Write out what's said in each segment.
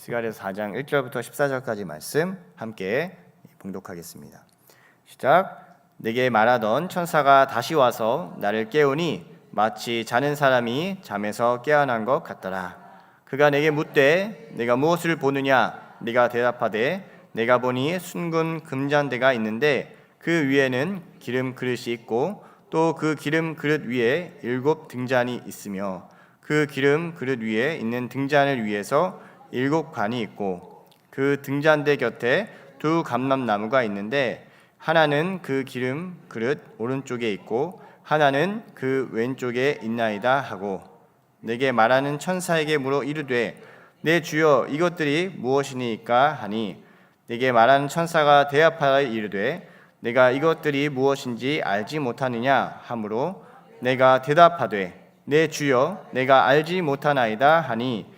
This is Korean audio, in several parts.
스가랴서 4장 1절부터 14절까지 말씀 함께 봉독하겠습니다. 시작. 내게 말하던 천사가 다시 와서 나를 깨우니 마치 자는 사람이 잠에서 깨어난 것 같더라. 그가 내게 묻되 내가 무엇을 보느냐? 네가 대답하되 내가 보니 순금 금잔대가 있는데 그 위에는 기름 그릇이 있고 또 그 기름 그릇 위에 7 등잔이 있으며 그 기름 그릇 위에 있는 등잔을 위에서 7 관이 있고 그 등잔대 곁에 2 감람나무가 있는데 하나는 그 기름 그릇 오른쪽에 있고 하나는 그 왼쪽에 있나이다 하고 내게 말하는 천사에게 물어 이르되 내 주여 이것들이 무엇이니까 하니 내게 말하는 천사가 대답하여 이르되 내가 이것들이 무엇인지 알지 못하느냐 하므로 내가 대답하되 내 주여 내가 알지 못하나이다 하니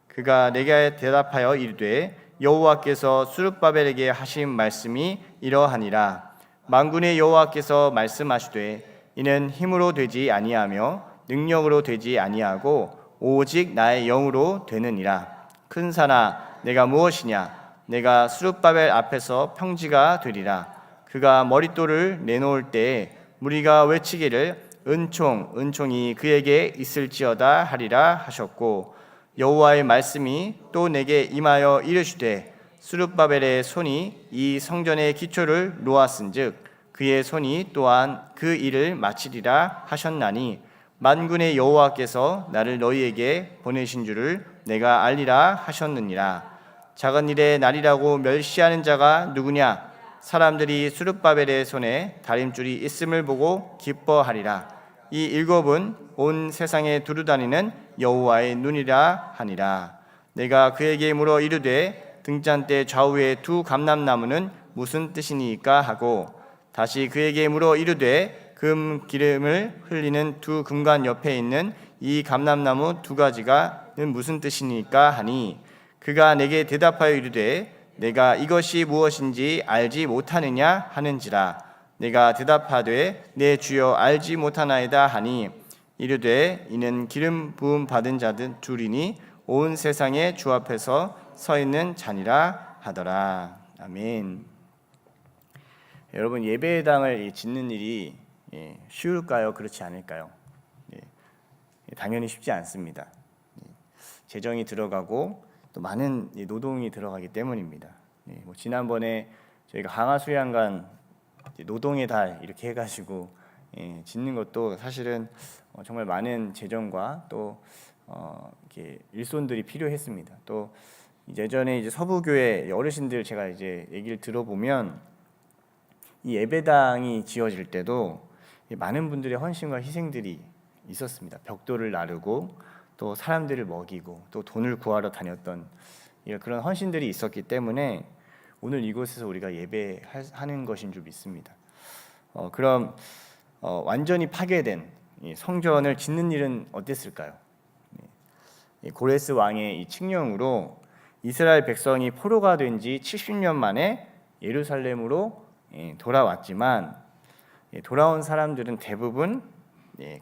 그가 내게 대답하여 이르되 여호와께서 스룹바벨에게 하신 말씀이 이러하니라. 만군의 여호와께서 말씀하시되 이는 힘으로 되지 아니하며 능력으로 되지 아니하고 오직 나의 영으로 되느니라. 큰 산아 내가 무엇이냐? 내가 스룹바벨 앞에서 평지가 되리라. 그가 머릿돌을 내놓을 때에 무리가 외치기를 은총이 그에게 있을지어다 하리라 하셨고 여호와의 말씀이 또 내게 임하여 이르시되 스룹바벨의 손이 이 성전의 기초를 놓았은즉 그의 손이 또한 그 일을 마치리라 하셨나니 만군의 여호와께서 나를 너희에게 보내신 줄을 내가 알리라 하셨느니라. 작은 일의 날이라고 멸시하는 자가 누구냐? 사람들이 스룹바벨의 손에 다림줄이 있음을 보고 기뻐하리라. 이 7은 온 세상에 두루다니는 여호와의 눈이라 하니라. 내가 그에게 물어 이르되 등잔대 좌우에 2 감람나무는 무슨 뜻이니까 하고 다시 그에게 물어 이르되 금 기름을 흘리는 2 금관 옆에 있는 이 감람나무 2가지가는 무슨 뜻이니까 하니 그가 내게 대답하여 이르되 내가 이것이 무엇인지 알지 못하느냐 하는지라. 내가 대답하되 내 주여 알지 못하나이다 하니 이르되 이는 기름 부음 받은 자들 둘이니 온 세상의 주 앞에서 서 있는 자니라 하더라. 아멘. 여러분 예배당을 짓는 일이 쉬울까요? 그렇지 않을까요? 당연히 쉽지 않습니다. 재정이 들어가고 또 많은 노동이 들어가기 때문입니다. 지난번에 저희가 강화수양관 노동의 달 이렇게 해가지고 짓는 것도 사실은 정말 많은 재정과 또 이렇게 일손들이 필요했습니다. 또 예전에 이제 서부교회 어르신들 제가 이제 얘기를 들어보면 이 예배당이 지어질 때도 많은 분들의 헌신과 희생들이 있었습니다. 벽돌을 나르고 또 사람들을 먹이고 또 돈을 구하러 다녔던 그런 헌신들이 있었기 때문에 오늘 이곳에서 우리가 예배하는 것인 줄 믿습니다. 그럼 완전히 파괴된 성전을 짓는 일은 어땠을까요? 고레스 왕의 이 칙령으로 이스라엘 백성이 포로가 된 지 70년 만에 예루살렘으로 돌아왔지만 돌아온 사람들은 대부분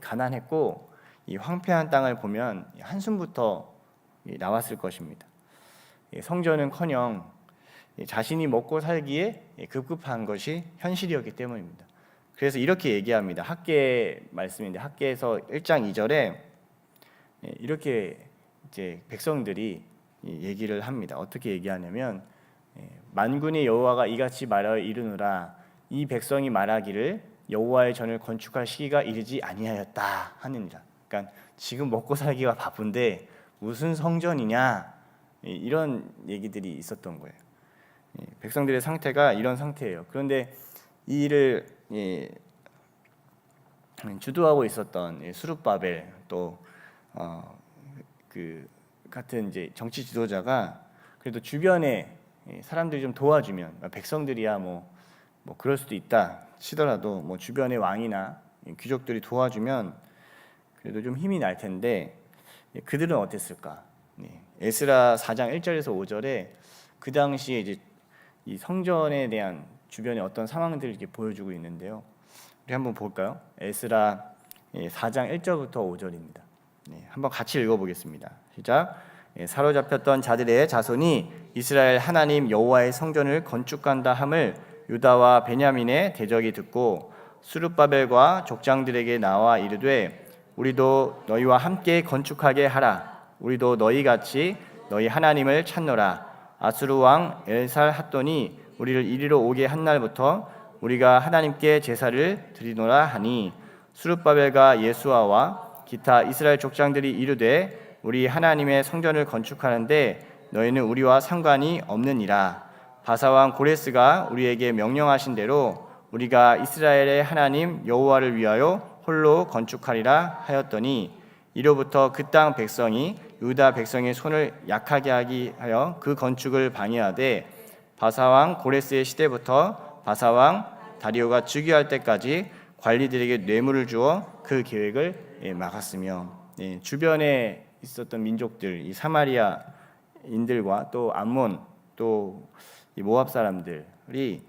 가난했고 이 황폐한 땅을 보면 한숨부터 나왔을 것입니다. 성전은커녕 자신이 먹고 살기에 급급한 것이 현실이었기 때문입니다. 그래서 이렇게 얘기합니다. 학개 말씀인데 학개에서 1장 2절에 이렇게 이제 백성들이 얘기를 합니다. 어떻게 얘기하냐면 만군의 여호와가 이같이 말하여 이르노라 이 백성이 말하기를 여호와의 전을 건축할 시기가 이르지 아니하였다 하느니라. 그러니까 지금 먹고 살기가 바쁜데 무슨 성전이냐 이런 얘기들이 있었던 거예요. 백성들의 상태가 이런 상태예요. 그런데 이 일을 주도하고 있었던 스룹바벨 또 그 같은 이제 정치 지도자가 그래도 주변에 사람들이 좀 도와주면 백성들이야 뭐 그럴 수도 있다 치더라도 뭐 주변의 왕이나 귀족들이 도와주면 그래도 좀 힘이 날 텐데 그들은 어땠을까? 에스라 4장 1절에서 5절에 그 당시에 이제 이 성전에 대한 주변의 어떤 상황들을 이렇게 보여주고 있는데요. 우리 한번 볼까요? 에스라 4장 1절부터 5절입니다. 한번 같이 읽어보겠습니다. 시작. 사로잡혔던 자들의 자손이 이스라엘 하나님 여호와의 성전을 건축한다 함을 유다와 베냐민의 대적이 듣고 스룹바벨과 족장들에게 나와 이르되 우리도 너희와 함께 건축하게 하라. 우리도 너희같이 너희 하나님을 찾노라. 아수르 왕 엘살핫돈이 우리를 이리로 오게 한 날부터 우리가 하나님께 제사를 드리노라 하니 스룹바벨과 예수아와 기타 이스라엘 족장들이 이르되 우리 하나님의 성전을 건축하는데 너희는 우리와 상관이 없느니라. 바사왕 고레스가 우리에게 명령하신 대로 우리가 이스라엘의 하나님 여호와를 위하여 홀로 건축하리라 하였더니 이로부터 그 땅 백성이 유다 백성의 손을 약하게 하기 하여 그 건축을 방해하되 바사왕 고레스의 시대부터 바사왕 다리오가 즉위할 때까지 관리들에게 뇌물을 주어 그 계획을 막았으며 주변에 있었던 민족들 이 사마리아인들과 또 암몬 또 이 모압 사람들이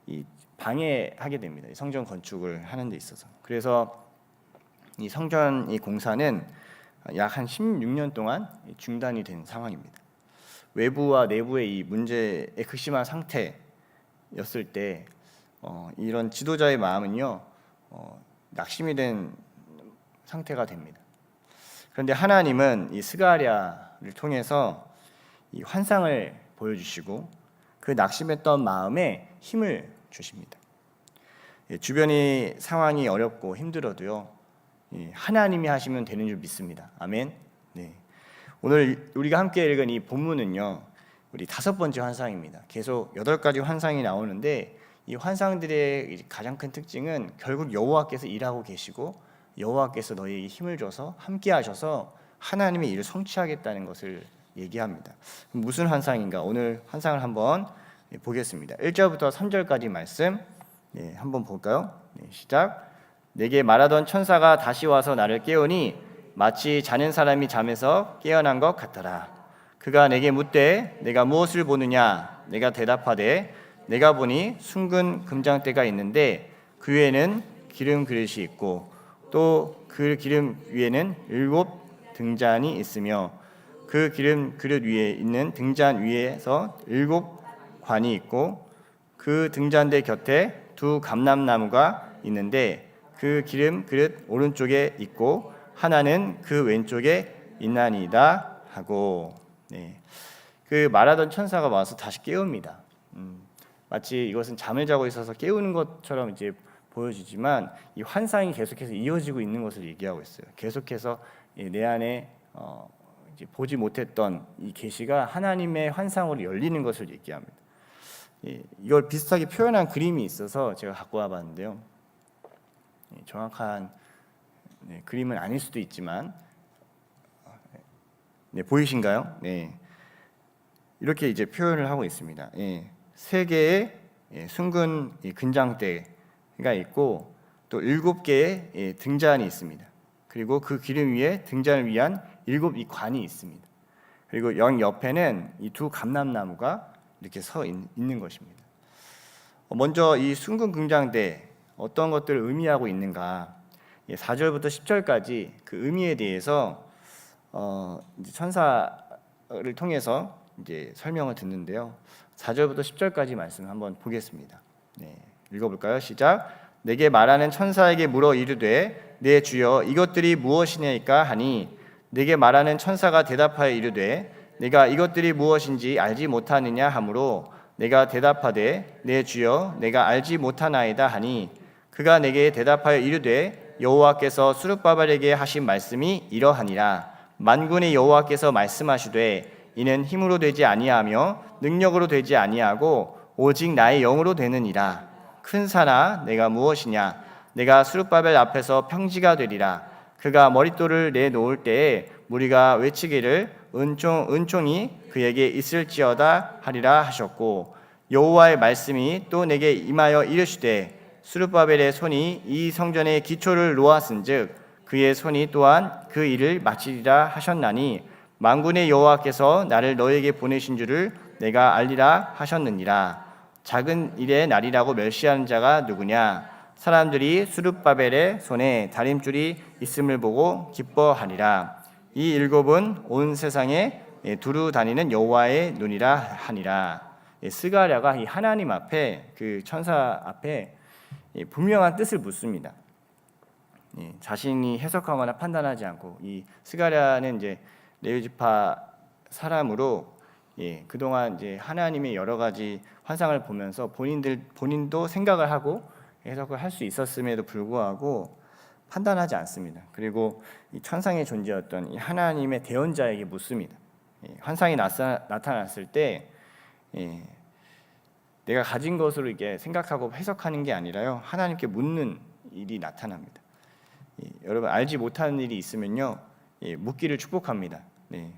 이 방해하게 됩니다. 이 성전 건축을 하는 데 있어서. 그래서 이 성전 이 공사는 약 한 16년 동안 중단이 된 상황입니다. 외부와 내부의 이 문제에 극심한 상태였을 때 이런 지도자의 마음은요 낙심이 된 상태가 됩니다. 그런데 하나님은 이 스가랴를 통해서 이 환상을 보여주시고 그 낙심했던 마음에 힘을 주십니다. 주변이 상황이 어렵고 힘들어도요 하나님이 하시면 되는 줄 믿습니다. 아멘. 네. 오늘 우리가 함께 읽은 이 본문은요 우리 5번째 환상입니다. 계속 8가지 환상이 나오는데 이 환상들의 가장 큰 특징은 결국 여호와께서 일하고 계시고 여호와께서 너희에게 힘을 줘서 함께 하셔서 하나님의 일을 성취하겠다는 것을 얘기합니다. 무슨 환상인가? 오늘 환상을 한번 보겠습니다. 1절부터 3절까지 말씀 한번 볼까요? 시작. 내게 말하던 천사가 다시 와서 나를 깨우니 마치 자는 사람이 잠에서 깨어난 것 같더라. 그가 내게 묻되 내가 무엇을 보느냐? 내가 대답하되 내가 보니 숭근 금장대가 있는데 그 위에는 기름 그릇이 있고 또 그 기름 위에는 7 등잔이 있으며 그 기름 그릇 위에 있는 등잔 위에서 7 관이 있고 그 등잔대 곁에 2 감람나무가 있는데 그 기름 그릇 오른쪽에 있고 하나는 그 왼쪽에 있나니이다 하고 그 말하던 천사가 와서 다시 깨웁니다. 마치 이것은 잠을 자고 있어서 깨우는 것처럼 이제 보여지지만 이 환상이 계속해서 이어지고 있는 것을 얘기하고 있어요. 계속해서 내 안에 이제 보지 못했던 이 계시가 하나님의 환상으로 열리는 것을 얘기합니다. 이걸 비슷하게 표현한 그림이 있어서 제가 갖고 와봤는데요. 정확한 그림은 아닐 수도 있지만 보이신가요? 이렇게 이제 표현을 하고 있습니다. 3개의 숭근 근장대가 있고 또 7개의 등잔이 있습니다. 그리고 그 기름 위에 등잔을 위한 7 이 관이 있습니다. 그리고 영 옆에는 이 2 감람나무가 이렇게 서 있는 것입니다. 먼저 이 숭근 근장대 어떤 것들을 의미하고 있는가? 4절부터 10절까지 그 의미에 대해서 천사를 통해서 이제 설명을 듣는데요. 4절부터 10절까지 말씀 한번 보겠습니다. 읽어볼까요? 시작. 내게 말하는 천사에게 물어 이르되 내 주여 이것들이 무엇이냐이까 하니 내게 말하는 천사가 대답하여 이르되 내가 이것들이 무엇인지 알지 못하느냐 하므로 내가 대답하되 내 주여 내가 알지 못하나이다 하니 그가 내게 대답하여 이르되 여호와께서 스룹바벨에게 하신 말씀이 이러하니라. 만군의 여호와께서 말씀하시되 이는 힘으로 되지 아니하며 능력으로 되지 아니하고 오직 나의 영으로 되느니라. 큰 산아 내가 무엇이냐? 내가 스룹바벨 앞에서 평지가 되리라. 그가 머릿돌을 내놓을 때에 무리가 외치기를 은총이 그에게 있을지어다 하리라 하셨고 여호와의 말씀이 또 내게 임하여 이르시되 스룹바벨의 손이 이 성전의 기초를 놓았은즉 그의 손이 또한 그 일을 마치리라 하셨나니 만군의 여호와께서 나를 너에게 보내신 줄을 내가 알리라 하셨느니라. 작은 일의 날이라고 멸시하는 자가 누구냐? 사람들이 스룹바벨의 손에 다림줄이 있음을 보고 기뻐하리라. 이 7은 온 세상의 두루 다니는 여호와의 눈이라 하니라. 스가랴가 이 하나님 앞에 그 천사 앞에 분명한 뜻을 묻습니다. 자신이 해석하거나 판단하지 않고 이 스가랴는 이제 레위 지파 사람으로 그동안 이제 하나님의 여러 가지 환상을 보면서 본인도 생각을 하고 해석을 할 수 있었음에도 불구하고 판단하지 않습니다. 그리고 이 천상의 존재였던 이 하나님의 대언자에게 묻습니다. 환상이 나타났을 때 내가 가진 것으로 이게 생각하고 해석하는 게 아니라요, 하나님께 묻는 일이 나타납니다. 여러분 알지 못하는 일이 있으면요, 묻기를 축복합니다.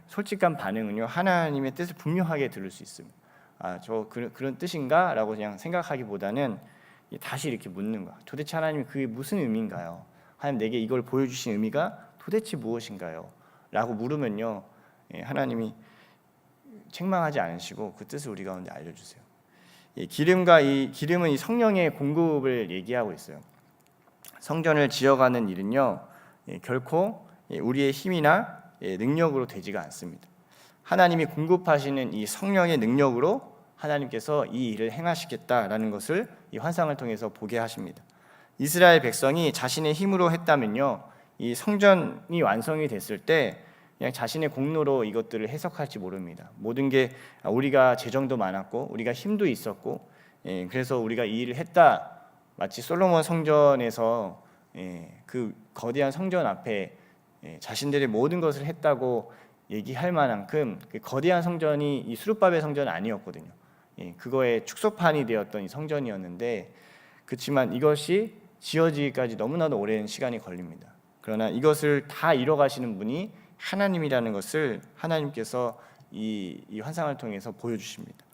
솔직한 반응은요, 하나님의 뜻을 분명하게 들을 수 있습니다. 저 그런 뜻인가? 라고 그냥 생각하기보다는 다시 이렇게 묻는 거야. 도대체 하나님 그게 무슨 의미인가요? 하나님 내게 이걸 보여주신 의미가 도대체 무엇인가요? 라고 물으면요, 하나님이 책망하지 않으시고 그 뜻을 우리 가운데 알려주세요. 기름은 이 성령의 공급을 얘기하고 있어요. 성전을 지어가는 일은요, 결코 우리의 힘이나 능력으로 되지가 않습니다. 하나님이 공급하시는 이 성령의 능력으로 하나님께서 이 일을 행하시겠다라는 것을 이 환상을 통해서 보게 하십니다. 이스라엘 백성이 자신의 힘으로 했다면요, 이 성전이 완성이 됐을 때 그냥 자신의 공로로 이것들을 해석할지 모릅니다. 모든 게 우리가 재정도 많았고 우리가 힘도 있었고 그래서 우리가 이 일을 했다, 마치 솔로몬 성전에서 그 거대한 성전 앞에 자신들의 모든 것을 했다고 얘기할 만큼 그 거대한 성전이 이 수룹바벨 성전은 아니었거든요. 그거의 축소판이 되었던 이 성전이었는데, 그렇지만 이것이 지어지기까지 너무나도 오랜 시간이 걸립니다. 그러나 이것을 다 이뤄가시는 분이 하나님이라는 것을 하나님께서 이 환상을 통해서 보여주십니다.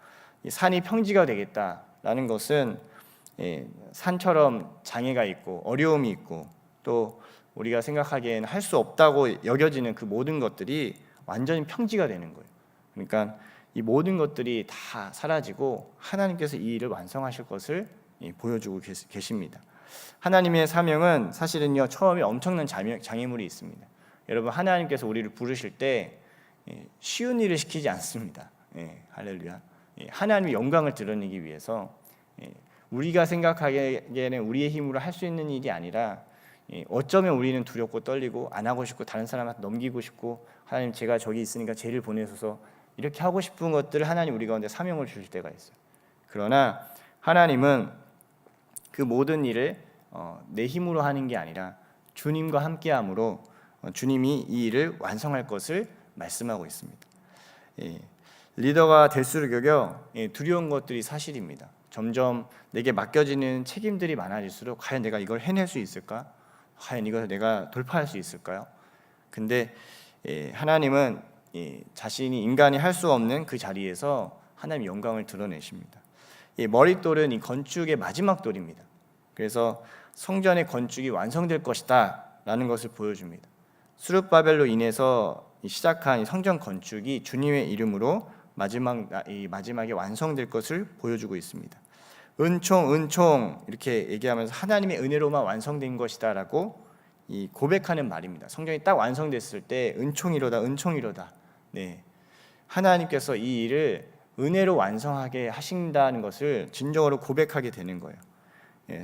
산이 평지가 되겠다라는 것은 산처럼 장애가 있고 어려움이 있고 또 우리가 생각하기에는 할 수 없다고 여겨지는 그 모든 것들이 완전히 평지가 되는 거예요. 그러니까 이 모든 것들이 다 사라지고 하나님께서 이 일을 완성하실 것을 보여주고 계십니다. 하나님의 사명은 사실은요, 처음에 엄청난 장애물이 있습니다. 여러분, 하나님께서 우리를 부르실 때 쉬운 일을 시키지 않습니다. 할렐루야. 하나님의 영광을 드러내기 위해서 우리가 생각하기에는 우리의 힘으로 할 수 있는 일이 아니라 어쩌면 우리는 두렵고 떨리고 안 하고 싶고 다른 사람한테 넘기고 싶고, 하나님 제가 저기 있으니까 쟤를 보내셔서 이렇게 하고 싶은 것들을 하나님 우리 가운데 사명을 주실 때가 있어요. 그러나 하나님은 그 모든 일을 내 힘으로 하는 게 아니라 주님과 함께함으로 주님이 이 일을 완성할 것을 말씀하고 있습니다. 리더가 될수록요, 두려운 것들이 사실입니다. 점점 내게 맡겨지는 책임들이 많아질수록 과연 내가 이걸 해낼 수 있을까? 과연 이걸 내가 돌파할 수 있을까요? 근데 하나님은 자신이 인간이 할 수 없는 그 자리에서 하나님의 영광을 드러내십니다. 머릿돌은 이 건축의 마지막 돌입니다. 그래서 성전의 건축이 완성될 것이다 라는 것을 보여줍니다. 수룹바벨로 인해서 시작한 성전 건축이 주님의 이름으로 마지막에 완성될 것을 보여주고 있습니다. 은총 이렇게 얘기하면서 하나님의 은혜로만 완성된 것이다라고 고백하는 말입니다. 성전이 딱 완성됐을 때 은총이로다. 하나님께서 이 일을 은혜로 완성하게 하신다는 것을 진정으로 고백하게 되는 거예요.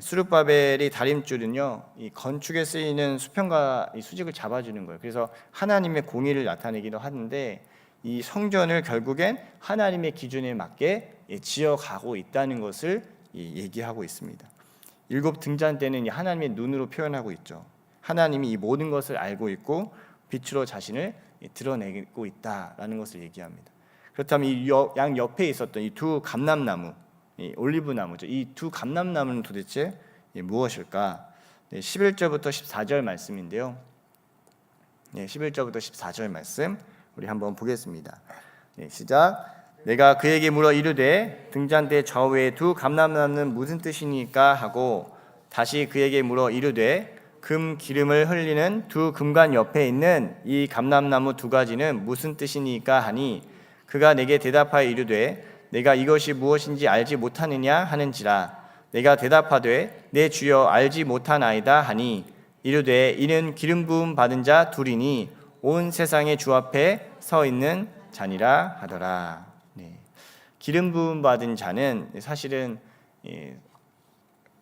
수룹바벨이 다림줄은요, 이 건축에 쓰이는 수평과 이 수직을 잡아주는 거예요. 그래서 하나님의 공의를 나타내기도 하는데, 이 성전을 결국엔 하나님의 기준에 맞게 지어가고 있다는 것을 얘기하고 있습니다. 7 등잔 때는 하나님의 눈으로 표현하고 있죠. 하나님이 이 모든 것을 알고 있고 빛으로 자신을 드러내고 있다라는 것을 얘기합니다. 그렇다면 이 양 옆에 있었던 이 두 감람나무, 올리브 나무죠. 이 두 감람나무는 도대체 무엇일까? 11절부터 14절 말씀인데요. 11절부터 14절 말씀 우리 한번 보겠습니다. 시작. 내가 그에게 물어 이르되 등잔대 좌우에 두 감람나무는 무슨 뜻이니까 하고, 다시 그에게 물어 이르되 금 기름을 흘리는 두 금관 옆에 있는 이 감람나무 2가지는 무슨 뜻이니까 하니, 그가 내게 대답하여 이르되 내가 이것이 무엇인지 알지 못하느냐 하는지라. 내가 대답하되 내 주여 알지 못하나이다 하니, 이르되 이는 기름 부음 받은 자 둘이니 온 세상의 주 앞에 서 있는 자니라 하더라. 네. 기름 부음 받은 자는 사실은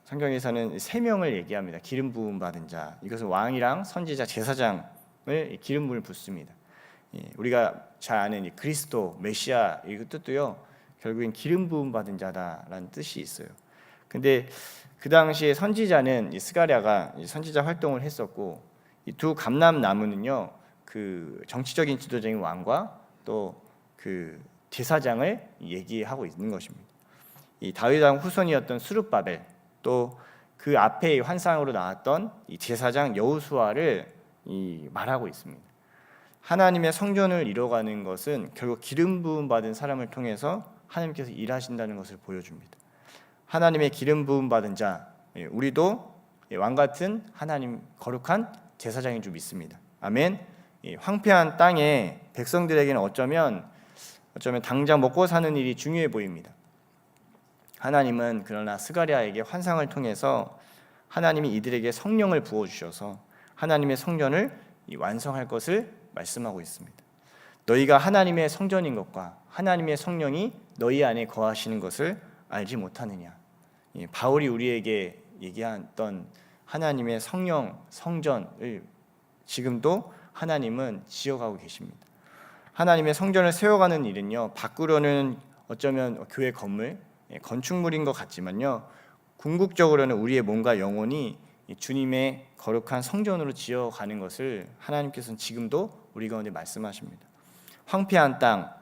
성경에서는 세 명을 얘기합니다. 기름 부음 받은 자. 이것은 왕이랑 선지자, 제사장을 기름 부음을 붓습니다. 우리가 잘 아는 그리스도, 메시아 이 뜻도요. 결국엔 기름 부음 받은 자다라는 뜻이 있어요. 근데 그 당시에 선지자는 스가랴가 선지자 활동을 했었고, 이 두 감람 나무는요, 그 정치적인 지도자인 왕과 또 그 제사장을 얘기하고 있는 것입니다. 이 다윗 왕 후손이었던 스룹바벨, 또 그 앞에 환상으로 나왔던 이 제사장 여호수아를 말하고 있습니다. 하나님의 성전을 이뤄가는 것은 결국 기름 부음 받은 사람을 통해서 하나님께서 일하신다는 것을 보여줍니다. 하나님의 기름 부음 받은 자, 우리도 왕 같은 하나님 거룩한 제사장인 줄 믿습니다. 아멘. 황폐한 땅에 백성들에게는 어쩌면 당장 먹고 사는 일이 중요해 보입니다. 하나님은 그러나 스가랴에게 환상을 통해서 하나님이 이들에게 성령을 부어 주셔서 하나님의 성전을 완성할 것을 말씀하고 있습니다. 너희가 하나님의 성전인 것과 하나님의 성령이 너희 안에 거하시는 것을 알지 못하느냐. 바울이 우리에게 얘기했던 하나님의 성령, 성전을 지금도 하나님은 지어가고 계십니다. 하나님의 성전을 세워가는 일은요, 밖으로는 어쩌면 교회 건물, 건축물인 것 같지만요, 궁극적으로는 우리의 몸과 영혼이 주님의 거룩한 성전으로 지어가는 것을 하나님께서는 지금도 우리 가운데 말씀하십니다. 황폐한 땅,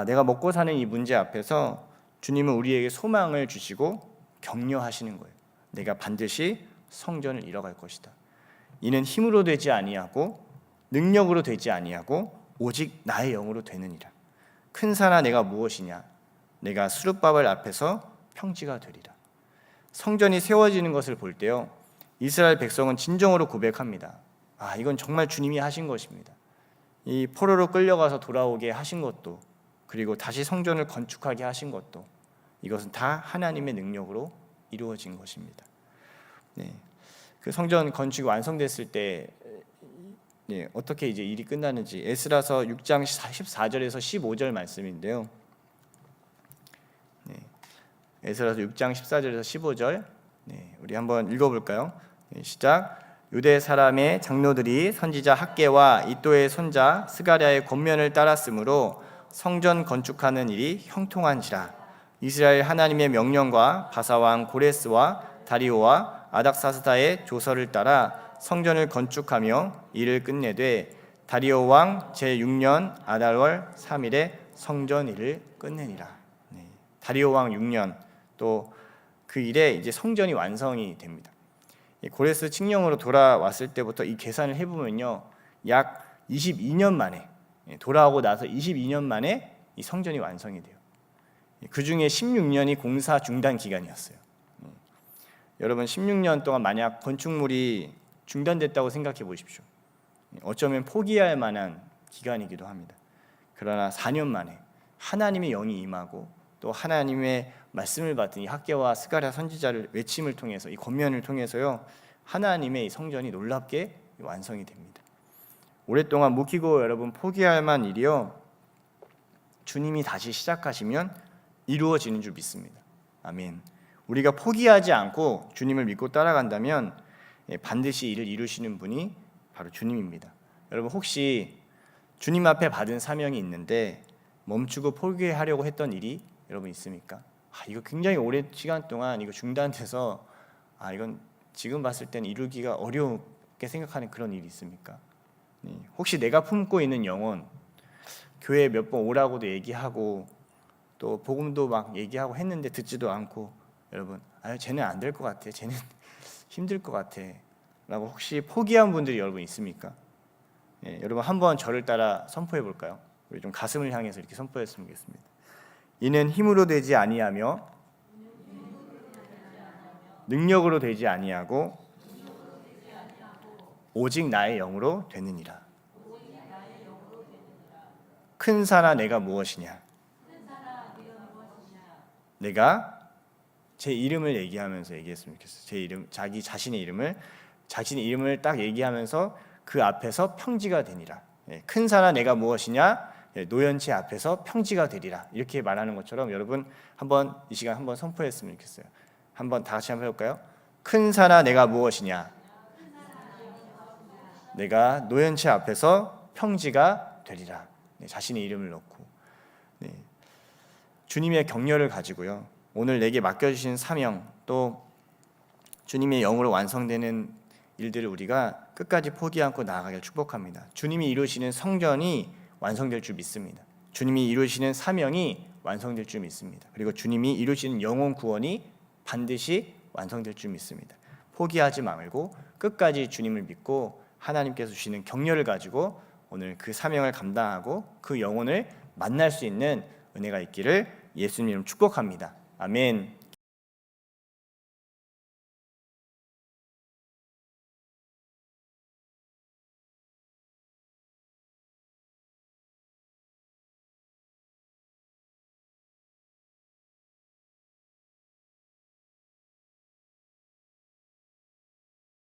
내가 먹고 사는 이 문제 앞에서 주님은 우리에게 소망을 주시고 격려하시는 거예요. 내가 반드시 성전을 이뤄갈 것이다. 이는 힘으로 되지 아니하고 능력으로 되지 아니하고 오직 나의 영으로 되느니라. 큰 산아 내가 무엇이냐? 내가 스룹바벨 앞에서 평지가 되리라. 성전이 세워지는 것을 볼 때요, 이스라엘 백성은 진정으로 고백합니다. 이건 정말 주님이 하신 것입니다. 이 포로로 끌려가서 돌아오게 하신 것도, 그리고 다시 성전을 건축하게 하신 것도, 이것은 다 하나님의 능력으로 이루어진 것입니다. 네. 그 성전 건축이 완성됐을 때 어떻게 이제 일이 끝나는지 에스라서 6장 14절에서 15절 말씀인데요. 에스라서 6장 14절에서 15절 우리 한번 읽어볼까요? 시작. 유대 사람의 장로들이 선지자 학개와 이도의 손자 스가랴의 권면을 따랐으므로 성전 건축하는 일이 형통한지라. 이스라엘 하나님의 명령과 바사왕 고레스와 다리오와 아닥사스다의 조서를 따라 성전을 건축하며 일을 끝내되 다리오 왕 제6년 아달월 3일에 성전 일을 끝내니라. 다리오 왕 6년 또 그 일에 이제 성전이 완성이 됩니다. 고레스 칙령으로 돌아왔을 때부터 이 계산을 해보면요, 약 22년 만에, 돌아오고 나서 22년 만에 이 성전이 완성이 돼요. 그 중에 16년이 공사 중단 기간이었어요. 여러분 16년 동안 만약 건축물이 중단됐다고 생각해 보십시오. 어쩌면 포기할 만한 기간이기도 합니다. 그러나 4년 만에 하나님의 영이 임하고 또 하나님의 말씀을 받은 이 학개와 스가랴 선지자를 외침을 통해서 이 권면을 통해서요, 하나님의 이 성전이 놀랍게 완성이 됩니다. 오랫동안 묵히고 여러분 포기할 만한 일이요, 주님이 다시 시작하시면 이루어지는 줄 믿습니다. 아멘. 우리가 포기하지 않고 주님을 믿고 따라간다면 반드시 이를 이루시는 분이 바로 주님입니다. 여러분 혹시 주님 앞에 받은 사명이 있는데 멈추고 포기하려고 했던 일이 여러분 있습니까? 이거 굉장히 오랜 시간 동안 이거 중단돼서 이건 지금 봤을 때는 이루기가 어렵게 생각하는 그런 일이 있습니까? 혹시 내가 품고 있는 영혼, 교회에 몇 번 오라고도 얘기하고 또 복음도 막 얘기하고 했는데 듣지도 않고, 여러분 쟤는 안 될 것 같아, 쟤는 힘들 것 같아 라고 혹시 포기한 분들이 여러분 있습니까? 여러분 한번 저를 따라 선포해 볼까요? 우리 좀 가슴을 향해서 이렇게 선포했으면 좋겠습니다. 이는 힘으로 되지 아니하며 능력으로 되지 아니하고 오직 나의 영으로 되느니라. 큰 산아 내가 무엇이냐? 내가 제 이름을 얘기하면서 얘기했으면 좋겠어요. 제 이름, 자신의 이름을 딱 얘기하면서 그 앞에서 평지가 되니라. 큰 산아 내가 무엇이냐? 노연체 앞에서 평지가 되리라 이렇게 말하는 것처럼 여러분 한번 이 시간 한번 선포했으면 좋겠어요. 한번 다 같이 한번 해볼까요? 큰 산아 내가 무엇이냐? 내가 노연체 앞에서 평지가 되리라. 자신의 이름을 넣고 주님의 격려를 가지고요. 오늘 내게 맡겨주신 사명 또 주님의 영으로 완성되는 일들을 우리가 끝까지 포기 않고 나아가길 축복합니다. 주님이 이루시는 성전이 완성될 줄 믿습니다. 주님이 이루시는 사명이 완성될 줄 믿습니다. 그리고 주님이 이루시는 영혼 구원이 반드시 완성될 줄 믿습니다. 포기하지 말고 끝까지 주님을 믿고 하나님께서 주시는 격려를 가지고 오늘 그 사명을 감당하고 그 영혼을 만날 수 있는 은혜가 있기를 예수님 이름 축복합니다. 아멘.